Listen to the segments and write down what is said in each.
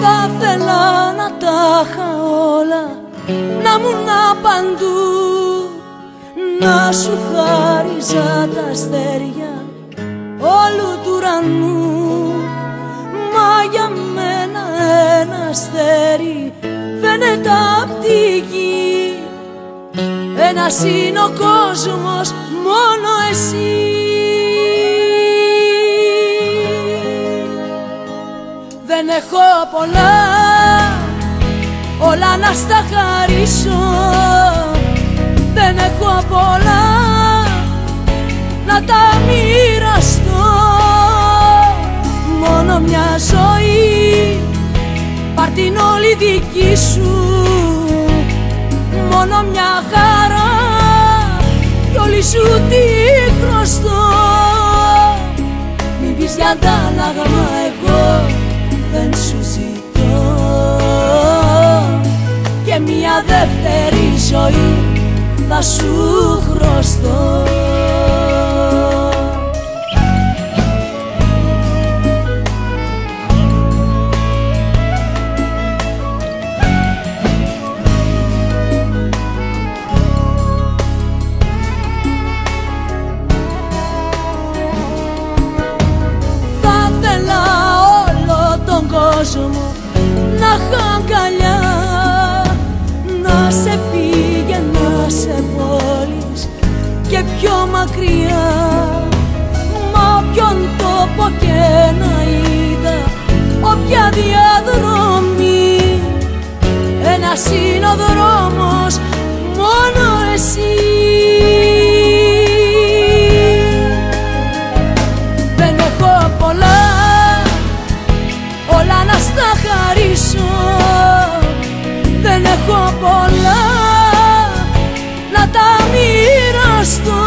Θα θέλα να τα είχα όλα, να ήμουν παντού, να σου χάριζα τα αστέρια όλου του ουρανού. Μα για μένα ένα αστέρι φαίνεται απ' τη γη. Ένας είναι ο κόσμος, μόνο εσύ. Δεν έχω πολλά, όλα να στα χαρίσω. Δεν έχω πολλά, να τα μοιραστώ. Μόνο μια ζωή, πάρ' την όλη δική σου. Μόνο μια χαρά, κι όλη σου τη χρωστώ. Μην πεις για αντάλλαγμα, εγώ δεν σου ζητώ. Και μια δεύτερη ζωή θα σου χρωστώ. Θα ήθελα όλο τον κόσμο να είχα αγκαλιά, να σε πήγαινα σε πόλεις και πιο μακριά. Μα όποιον τόπο και να είδα, όποια διαδρομή, ένας είναι ο δρόμος, μόνο εσύ. Δεν έχω πολλά, όλα να στα χαρίσω. Δεν έχω πολλά, να τα μοιραστώ.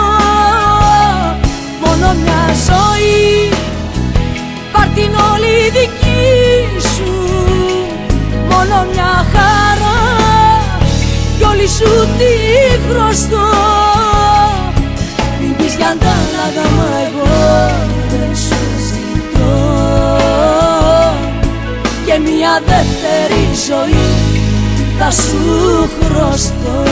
Μόνο μια ζωή, πάρ' την όλη δική σου. Μόνο μια χαρά, κι όλη σου τη χρωστώ. Μην πεις για αντάλλαγμα, εγώ δεν σου ζητώ. Και μια δεύτερη ζωή θα σου χρωστώ.